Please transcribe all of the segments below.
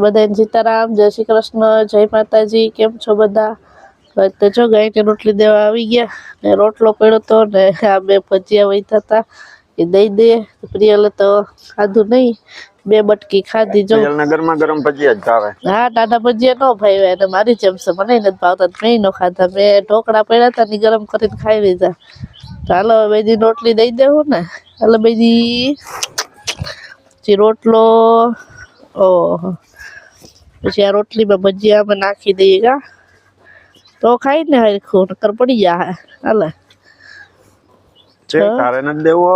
બધાને સીતારામ, જય શ્રી કૃષ્ણ, જય માતાજી. કેમ છો બધા? તો જો ગાયને રોટલી દેવા આવી ગયા ને રોટલો પડ્યો તો ને આ બે ભજીયા વહીતા હતા એ દઈ દે. પ્રિયલે તો ખાધું નહીં, બે બટકી ખાધી. જો પ્રિયલને ગરમા ગરમ ભજીયા જ ભાવે. હા, ટાટા ભજીયા ન ભાવ્યા એને, મારી જેમ છે, મને નથી ભાવતા, મેં ન ખાધા. મેં ઢોકળા પડ્યા હતા ને ગરમ કરીને ખાઈ લીધા. ચાલો બેજી રોટલી દઈ દેવું ને. હાલો બેજી રોટલો. ઓહો, પછી આ રોટલીમાં ભજીયા નાખી દઈએ કા તો ખાઈ ને હરખું, નકર પડી જા. હાલે તારે નથી દેવો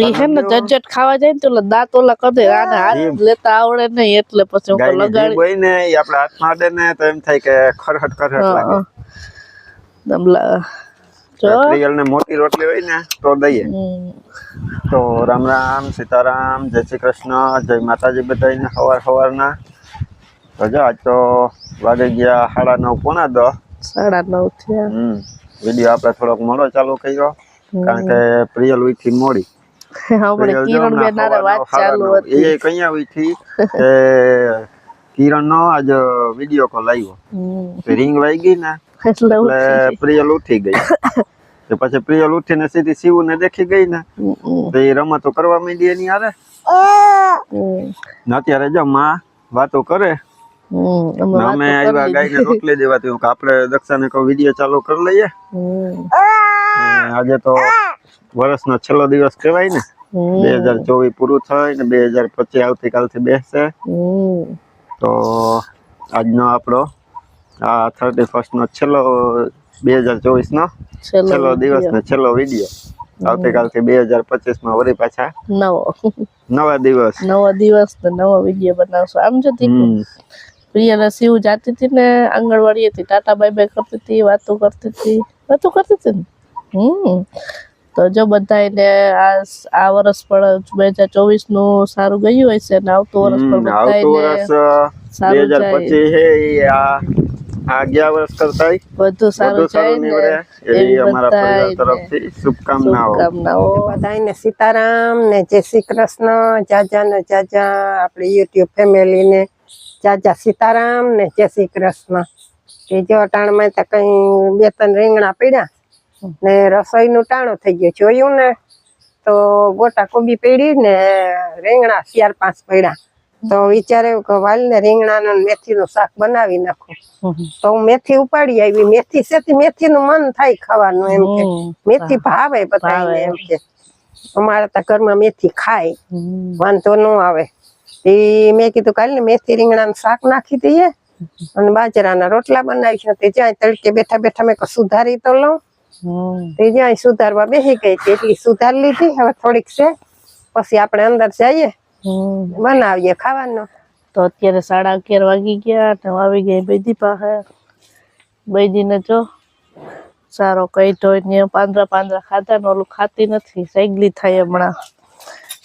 ઈ હે ને જજટ ખાવા જાય ને તો દાંત ઓલા કરે, આને હાથ લેતા આવડે નહીં એટલે પછી હું લગાડી હોય ને ઈ આપણા હાથમાં અડે ને તો એમ થાય કે ખરખટ ખરખટ લાગે. દમલા પ્રિયલ ને મોટી રોટલી હોય ને તો દઈએ. તો રામ રામ, સીતારામ, જય શ્રી કૃષ્ણ, જય માતાજી બધાને સવાર સવારના. તો જો આજ તો વાગી ગયા 9:30 પોણા 10. 9:30 થયા. વિડીયો આપણે થોડોક મોડો ચાલુ કર્યો કારણ કે પ્રિયલ ઉઠી મોડી. કિરણ નો આજ વિડીયો કોલ આવ્યો, રિંગ વાગી ને એટલે પ્રિયલ ઉઠી ગઈ. પછી પ્રિયલ ઉઠીને સીધી શિવ ને દેખી ગઈ ને તો એ રમતો કરવા માંડી એની હારે. અત્યારે જો માં વાતો કરે, અમે આવ્યા ગાયને રોટલી દેવાતી, આપણે દક્ષાને કહું વિડીયો ચાલુ કરી લઈએ. આજે તો વર્ષનો છેલ્લો દિવસ કહેવાય ને, 2024 પૂરું થાય ને 2025 આવતીકાલથી બેસશે. તો આજનો આપણો આ 31st નો છેલ્લો 2024 નો છેલ્લો દિવસ ને છેલ્લો વિડીયો. આવતીકાલથી 2025 માં વળી પાછા નવા દિવસ ને નવો વિડીયો બનાવશો. આમ જો પ્રિયા શિવ જાતી હતી ને આંગણવાડી હતી, ટાટા બાય બાય કરતી હતી, વાતો કરતી હતી ને. તો જો બધાને આ વર્ષ પણ 2024 નું સારું ગયું હોય છે ને આવતું વર્ષ પણ બધાને 2025 હે આ ગયા વર્ષ કરતા બધું સારું જાય ને એવી અમારા પરિવાર તરફથી શુભકામનાઓ. બધાને સીતારામ ને જય શ્રી કૃષ્ણ. જાજા ને જાજા આપણી યુટ્યુબ ફેમિલી ને જાજા સીતારામ ને જય શ્રી કૃષ્ણ. એ જો ટાણમાં તો કઈ 2-3 રીંગણા પડ્યા ને રસોઈનું ટાણું થઈ ગયું. જોયું ને તો ગોટા કોબી પડી ને રીંગણા 4-5 પડ્યા. તો વિચાર્યું કે વાલ ને રીંગણાનું મેથીનું શાક બનાવી નાખું. તો હું મેથી ઉપાડી આવી. મેથી છે, મેથીનું મન થાય ખાવાનું, એમ કે મેથી ભાવે બધાને, એમ કે અમારા તો ઘરમાં મેથી ખાય, વાંધો ન આવે. એ મેં કીધું કાલે ને મેથી રીંગણાનું શાક નાખી દઈએ અને બાજરાના રોટલા બનાવીશું. તે જ્યાં તડકે બેઠા બેઠા મેં સુધારી તો લઉં. તે જ્યાં સુધારવા બેસી ગઈ એટલી સુધારી લીધી. હવે થોડીક છે પછી આપણે અંદર જઈએ બનાવીએ ખાવાનું. તો અત્યારે 11:30 વાગી ગયા ને આવી ગઈ બેદી પાસે. બેદીને જો સારો કઈ ધોઈને પાંદરા ખાધા ને ઓલું ખાતી નથી, સાયગલી થાય હમણાં.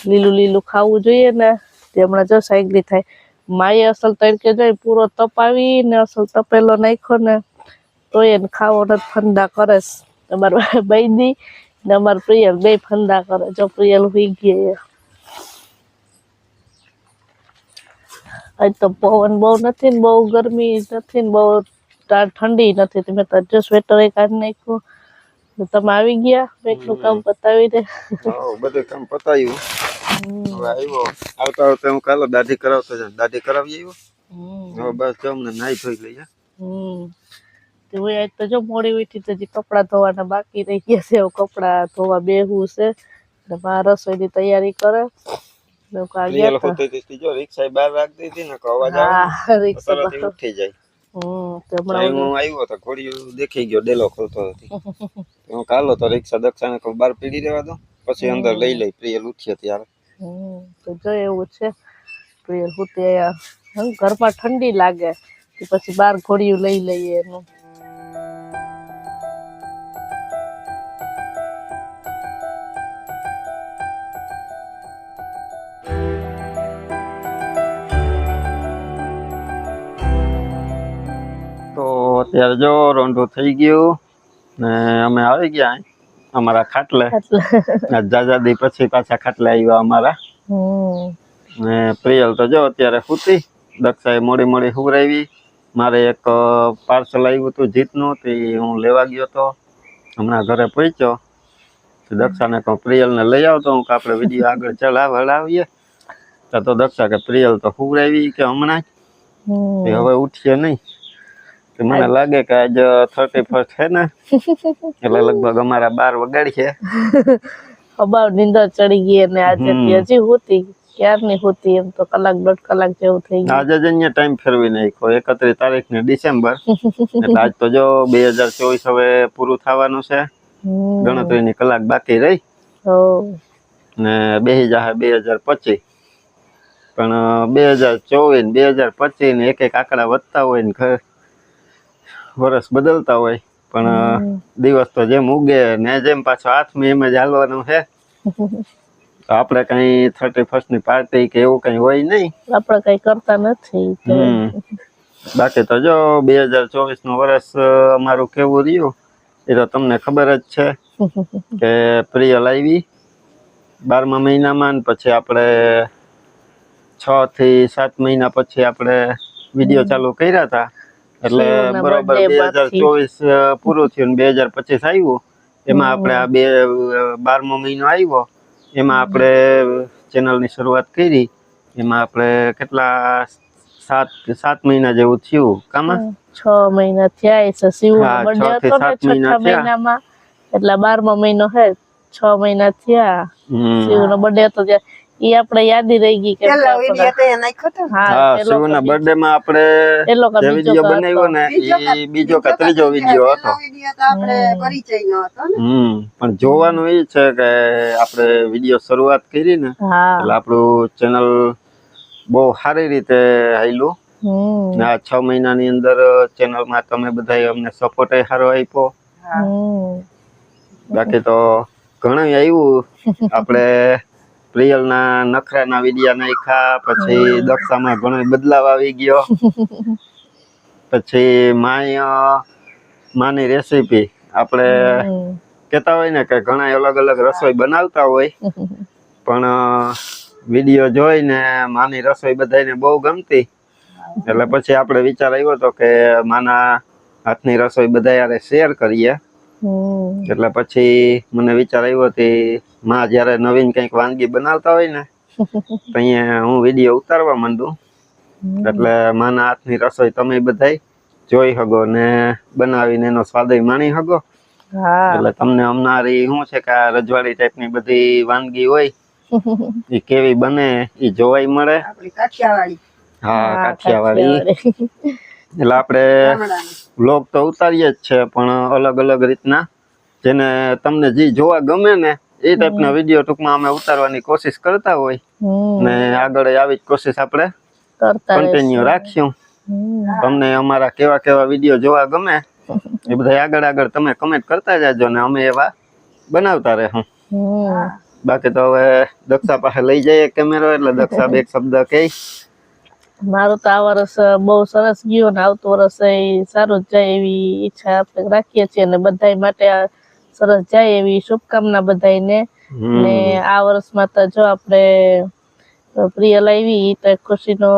લીલું ખાવું જોઈએ ને તે હમણાં જો સાયગલી થાય. માએ અસલ તડકે જોઈ પૂરો તપાવી ને અસલ તપેલો નાખ્યો ને તો એને ખાવો નથી, ફંદા કરે. અમારે બેદી ને અમારે પ્રિયલ બે ફંદા કરે. જો પ્રિયલ હોઈ ગઈ. આજ તો પવન બહુ નથી ને બહુ ગરમી નથી ને બહુ ઠંડી નથી. મેં તો જો સ્વેટર કાઢી નાખ્યું. તમે આવી ગયા બેગનું કામ પતાવી દે. બધું કામ પતાવ્યું. હવે આવ્યો આવતા હું કાલે દાઢી કરાવતો છે, દાઢી કરાવી આવ્યો. હવે બસ જો અમને નાઈ ધોઈ લઈએ. તો આજ તો જો મોડી ઉઠી તો કપડા ધોવાના બાકી રહી ગયા છે. કપડા ધોવા બેહવું છે ને મા રસોઈની તૈયારી કરે. રિક્ષા બહાર રાખી દીધી ને અવાજ આવે ઉઠી જાય. હું આવ્યો તો ઘોડીયું દેખી ગયો, ડેલો ખોલતો હતી. હું કાલો તો રિક્ષા દક્ષાને બહાર પીડી દેવા દો, પછી અંદર લઈ લઈ. પ્રિયલ ઉઠીએ ત્યારે તો જો એવું છે. પ્રિયલ ઉઠે ઘરમાં ઠંડી લાગે પછી બહાર ઘોડીયું લઈ લઈએ એનું. અત્યારે જો રોંઢું થઈ ગયું ને અમે આવી ગયા અમારા ખાટલે. જાજા દી પછી પાછા ખાટલે આવ્યા અમારા. ને પ્રિયલ તો જો અત્યારે સૂતી. દક્ષાએ મોડી મોડી હુવરાવી. મારે એક પાર્સલ આવ્યું હતું જીતનું, તે હું લેવા ગયો તો. હમણાં ઘરે પહોંચ્યો. દક્ષાને કહું પ્રિયલને લઈ આવતો હું કે આપણે વિડીયો આગળ ચલાવીએ. તો દક્ષા કે પ્રિયલ તો હુવરાવી કે હમણાં જ હવે ઉઠીએ નહીં. મને લાગે કે આજ 31 છે ને, એટલે લગભગ અમારા 12 વગાડી છે. અબાવ નીંદર ચડી ગઈ અને આજે હજી હોતી ક્યારની હોતી, એમ તો કલાક 1.5 કલાક જેવું થઈ ગયું. આજે જ અહીંયા ટાઈમ ફેરવી નાખ્યો 31 તારીખને ડિસેમ્બર. એટલે આજ તો જો 2024 હવે પૂરું થવાનું છે. ગણતરીની કલાક બાકી રહી ને બેસી જાય 2025. પણ 2024 2025 ને એક આંકડા વધતા હોય ને વર્ષ બદલતા હોય, પણ દિવસ તો જેમ ઉગે ને જેમ પાછો હાથમાં એમ જ હાલવાનું છે. તો આપણે કઈ 31 ની પાર્ટી કે એવું કઈ હોય નહીં, આપણે કઈ કરતા નથી. બાકી તો જો 2024 નું વર્ષ અમારું કેવું રહ્યું એ તો તમને ખબર જ છે કે પ્રિયલ આવી 12મા મહિનામાં, પછી આપણે 6 થી 7 મહિના પછી આપણે વિડીયો ચાલુ કર્યા હતા. એટલે બરોબર 2024 પૂરું થયું ને 2025 આવ્યું. એમાં આપણે આ 12મો મહિનો આવ્યો, એમાં આપણે ચેનલની શરૂઆત કરી. એમાં આપણે કેટલા 7 મહિના જેવું થયું. કામાં 6 મહિના થયા છે. શિવનો બર્થડે હતો ને 6 મહિનામાં, એટલે 12મો મહિનો હે. 6 મહિના થયા. શિવનો બર્થડે હતો ત્યારે ઈ આપણે યાદી રહી ગઈ કે શિવના બર્થડે માં આપણે જે વિડિયો બનાવ્યો ને એ બીજો કે ત્રીજો વિડિયો હતો. પણ જોવાનું એ છે કે આપણે વિડિયો શરૂઆત કરી ને એટલે આપણું ચેનલ બહુ સારી રીતે હાલ્યું. ને આ 6 મહિનાની અંદર ચેનલમાં તમે બધાએ અમને સપોર્ટ સારો આપ્યો. બાકી તો ઘણું આવ્યું. આપણે પ્રિયલના નખરાના વિડિયા નાખ્યા, પછી દક્ષામાં ઘણો બદલાવ આવી ગયો. પછી માની રેસીપી આપણે કહેતા હોય ને કે ઘણા અલગ અલગ રસોઈ બનાવતા હોય, પણ વિડીયો જોઈને માની રસોઈ બધાને બહુ ગમતી. એટલે પછી આપણે વિચાર આવ્યો હતો કે માના હાથની રસોઈ બધા યારે શેર કરીએ. એટલે પછી મને વિચાર આવ્યો કે માં જયારે નવીન કંઈક વાનગી બનાવતા હોય ને તો અહીંયા હું વિડીયો ઉતારવા માંડું. એટલે માના હાથની રસોઈ તમે બધા જોઈ શકો ને બનાવીને એનો સ્વાદ માણી શકો. એટલે તમને હમણાં શું છે કે આ રજવાડી ટાઈપની બધી વાનગી હોય એ કેવી બને એ જોવાય મળે. હા, કાઠિયાવાડી. એટલે આપણે વ્લોગ તો ઉતારીએ જ છે, પણ અલગ અલગ રીતના જેને તમને જે જોવા ગમે ને એ ટાઈપના વિડીયો ટૂંકમાં અમે ઉતારવાની કોશિશ કરતા હોય ને આગળ આવી જ કોશિશ આપણે કન્ટિન્યુ રાખશું. તમને અમારા કેવા કેવા વિડીયો જોવા ગમે એ બધા આગળ તમે કમેન્ટ કરતા જાજો ને અમે એવા બનાવતા રહેશું. બાકી તો હવે દક્ષા પાસે લઈ જઈએ કેમેરો, એટલે દક્ષા બે શબ્દ કહે. મારું તો આ વર્ષ બહુ સરસ ગયું ને આવતું વર્ષ સારું જ જાય એવી ઈચ્છા આપણે રાખીએ છીએ, અને બધા માટે સરસ જાય એવી શુભકામના બધાને. ને આ વર્ષમાં તો જો આપણે પ્રિયલ આવી તો ખુશીનો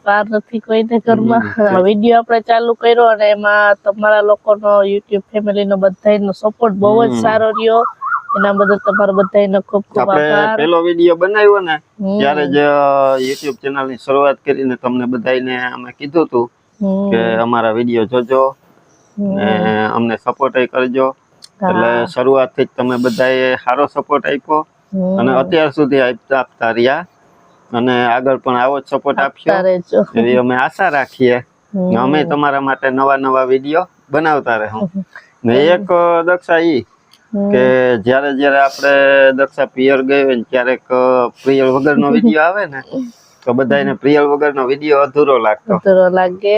પાર નથી કોઈને ઘરમાં. વિડીયો આપણે ચાલુ કર્યો અને એમાં તમારા લોકોનો YouTube ફેમિલીનો બધાનો સપોર્ટ બહુ જ સારો રહ્યો. એના બદલ તમારો બધાનો ખૂબ ખૂબ આભાર. પહેલો વિડીયો બનાવ્યો ને ત્યારે જ YouTube ચેનલની શરૂઆત કરીને તમને બધાને અમે કીધું હતું કે અમારા વિડીયો જોજો ને અમને સપોર્ટ કરજો. એટલે શરૂઆતથી જ તમે બધાએ સારો સપોર્ટ આપ્યો અને અત્યાર સુધી આપતા રહ્યા, અને આગળ પણ આવો જ સપોર્ટ આપશો એવી અમે આશા રાખીએ. અમે તમારા માટે નવા નવા વિડીયો બનાવતા રહું. ને એક દક્ષા ઈ કે જ્યારે જ્યારે આપણે દક્ષા પિયર ગઈ હોય ને ક્યારેક પ્રિયલ વગરનો વિડીયો આવે ને તો બધાને પ્રિયલ વગરનો વિડીયો અધૂરો લાગે.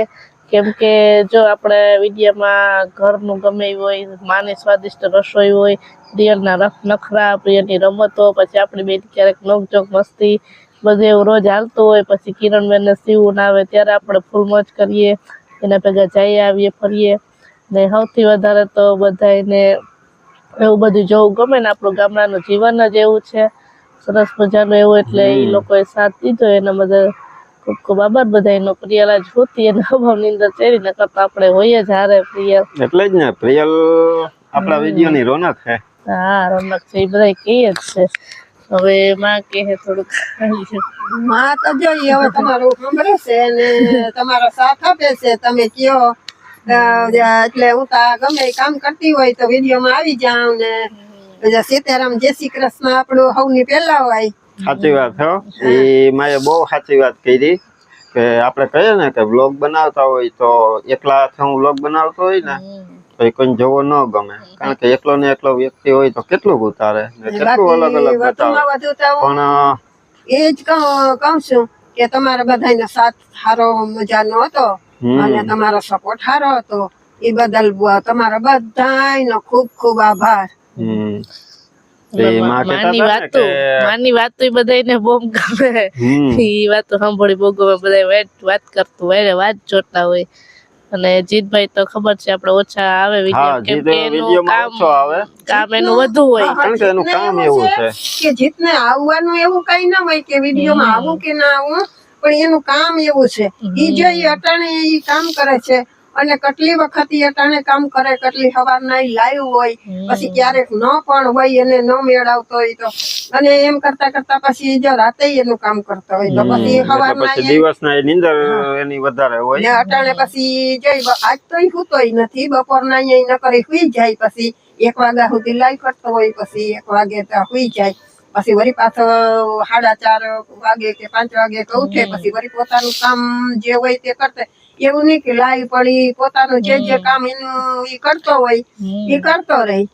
કેમ કે જો આપણે વિડીયોમાં ઘરનું ગમે એવું હોય, માની સ્વાદિષ્ટ રસોઈ હોય, પ્રિયલના નખરા, પ્રિયલની રમતો, પછી આપણી બેન ક્યારેક નોકઝોક મસ્તી બધું એવું રોજ હાલતું હોય. પછી કિરણબેન ને શિવ ના આવે ત્યારે આપણે ફૂલ મોજ કરીએ, એના ભેગા જઈએ આવીએ ફરીએ. ને સૌથી વધારે તો બધાને એવું બધું જોવું ગમે ને. આપણું ગામડાનું જીવન જ એવું છે. સરસ મજાનું એવું એટલે એ લોકોએ સાથ દીધો એના બધા ખૂબ ખૂબ આભાર બધાનો. પ્રિયલ આજ હોતી અને અભાવની અંદર ચેરી ન કરતા આપણે હોઈએ જ હારે પ્રિયલ. એટલે જ ને પ્રિયલ આપણા વિડીયોની રોનક છે. હા રોનક છે એ બધા કહીએ જ છે. હવે માં કે થોડુંક માં તો જોઈએ હવે તમારું સાંભળે છે ને તમારો સાથ આપે છે. તમે કયો એટલે હું તો ગમે એ કામ કરતી હોય તો વિડીયોમાં આવી જાઉં ને સીતારામ જય શ્રી કૃષ્ણ આપણું સૌની પહેલા હોય. સાચી વાત હો. એ માએ બહુ સાચી વાત કરી કે આપણે કહીએ ને કે વ્લોગ બનાવતા હોય તો એકલા હાથે હું વ્લોગ બનાવતો હોય ને તો એ કોઈ જોવો ન ગમે. કારણ કે એકલો ને એકલો વ્યક્તિ હોય તો કેટલું ઉતારે ને કેટલું અલગ અલગ બતાવે. પણ એ જ કહું છું કે તમારા બધાનો સાથ સારો મજાનો હતો અને તમારો સપોર્ટ સારો હતો. એ બદલ તમારા બધાનો ખૂબ ખૂબ આભાર. માની વાતો બધાને બહુ ગમે. એ વાતો સાંભળી બહુ ગમે. બધા વાત કરતું હોય વાત જોતા હોય. અને જીતભાઈ તો ખબર છે આપણે ઓછા આવે વિડીયો કેમ કે એનું કામ એનું વધુ હોય. કારણ કે એનું કામ એવું છે કે જીતને આવવાનું એવું કઈ ના હોય કે વિડીયોમાં આવું કે ના આવું, પણ એનું કામ એવું છે. ઈ જો અટાણે ઈ કામ કરે છે અને કેટલી વખત ઈ અટાણે કામ કરે, કેટલી સવારના લાઈવ હોય, પછી ક્યારેક ન પણ હોય એને ન મેળવતો હોય તો, અને એમ કરતા કરતા પછી જો રાતે એનું કામ કરતા હોય તો પછી સવારના દિવસના નીંદર એની વધારે હોય ને અટાણે પછી જઈ આજ તો સુતોય નથી. બપોરના અહીંયા ન કરી સુઈ જાય. પછી 1 વાગ્યા સુધી લાઈવ કરતો હોય. પછી 1 વાગે તો સુઈ જાય. પછી વળી પાછો 4:30 વાગે કે 5 વાગે તો ઉઠે. પછી વળી પોતાનું કામ જે હોય તે કરતે. એવું નહીં કે લાઈવ પડી પોતાનું જે કામ એનું ઈ કરતો હોય એ કરતો રહી.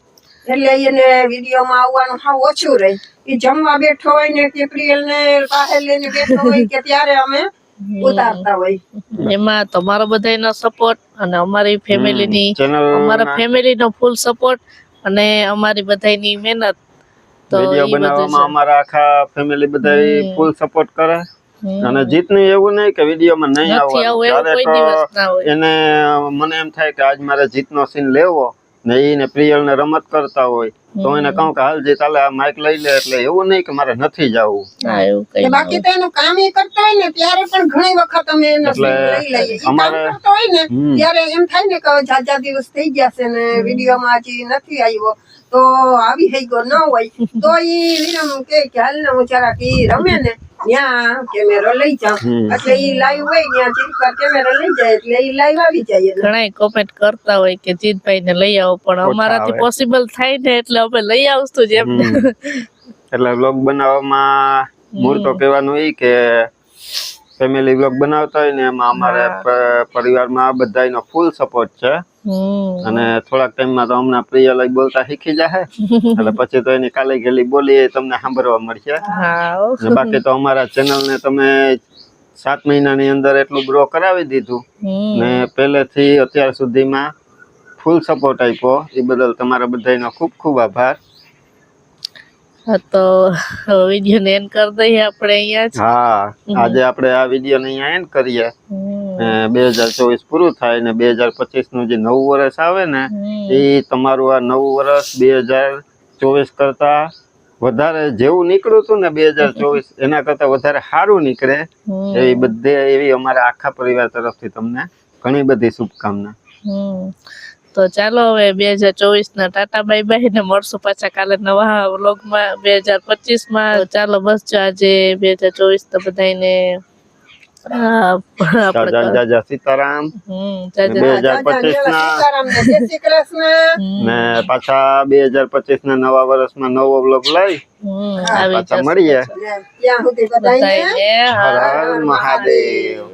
એટલે એને વિડીયોમાં આવવાનું હાવ ઓછું રહી. એ જમવા બેઠો હોય ને કે પ્રિયલ ને પાસે લઈને બેઠો હોય કે ત્યારે અમે ઉતારતા હોય. એમાં તમારો બધાનો સપોર્ટ અને અમારી ફેમિલીની અમારા ફેમિલીનો ફૂલ સપોર્ટ અને અમારી બધાની મહેનત. તો વિડિયો બનાવવામાં અમારા આખા ફેમિલી બધા ફૂલ સપોર્ટ કરે. અને જીતનું એવું નહીં કે વિડીયોમાં નહીં આવવાનું. એને મને એમ થાય કે આજ મારે જીતનો સીન લેવો ને એને પ્રિયલ ને રમત કરતા હોય તો એને કહું કે હાલ જીત હાલે આ માઇક લઈ લે. એટલે એવું નહીં કે મારે નથી જવું. બાકી તો એનું કામ એ કરતા હોય ને ત્યારે પણ ઘણી વખત અમે એનો લઈ લઈએ. કામ કરતો હોય ને ત્યારે એમ થાય ને કે જાજા દિવસ થઈ ગયા છે ને વિડીયોમાં હજી નથી આવ્યો તો આવી થઈ ગયો ન હોય તો ઈ વિરમ કે હાલ ને હું જરાક ઈ રમે ને ત્યાં કેમેરો લઈ જાઉં. એટલે ઈ લાઈવ હોય ત્યાં જીતભાઈ કેમેરો લઈ જાય એટલે ઈ લાઈવ આવી જાય. ઘણા કોમેન્ટ કરતા હોય કે જીતભાઈ ને લઈ આવો, પણ અમારાથી પોસિબલ થાય ને એટલે અમે લઈ આવશું જ એમ. એટલે વ્લોગ બનાવવામાં મૂળ તો કહેવાનું એ કે ફેમિલી વ્લોગ બનાવતા હોય ને એમાં અમારે પરિવારમાં આ બધાનો ફૂલ સપોર્ટ છે. અને થોડાક ટાઈમમાં તો હમણાં પ્રિયલ બોલતા શીખી જાય એટલે પછી તો એની કાલે ગયેલી બોલી તમને સાંભળવા મળશે. બાકી તો અમારા ચેનલ ને તમે 7 મહિનાની અંદર એટલું ગ્રો કરાવી દીધું ને પહેલેથી અત્યાર સુધીમાં ફૂલ સપોર્ટ આપ્યો. એ બદલ તમારા બધાનો ખૂબ ખૂબ આભાર. તો વિડીયો ને એન્ડ કરી દઈએ આપણે અહીંયા જ. હા, આજે આપણે આ વિડીયો ને અહીંયા એન્ડ કરીએ. 2024 પૂરું થાય ને 2025 નું જે નવું વર્ષ આવે ને એ તમારું આ નવું વર્ષ 2024 કરતા વધારે જેવું નીકળ્યું હતું ને 2024 એના કરતા વધારે સારું નીકળે એવી અમારા આખા પરિવાર તરફથી તમને ઘણી બધી શુભકામના. તો ચાલો હવે 2024 ના ટાટા બાય બાય ને મળશું પાછા કાલે નવા વ્લોગમાં 2025 માં. ચાલો બસ જો આજે 2024 તો બધાને સીતારામ 2025 ને પાછા 2025 ના નવા વર્ષમાં નવો વ્લોગ લઈ પાછા મળીએ. ત્યાં સુધી બધાને હર હર મહાદેવ.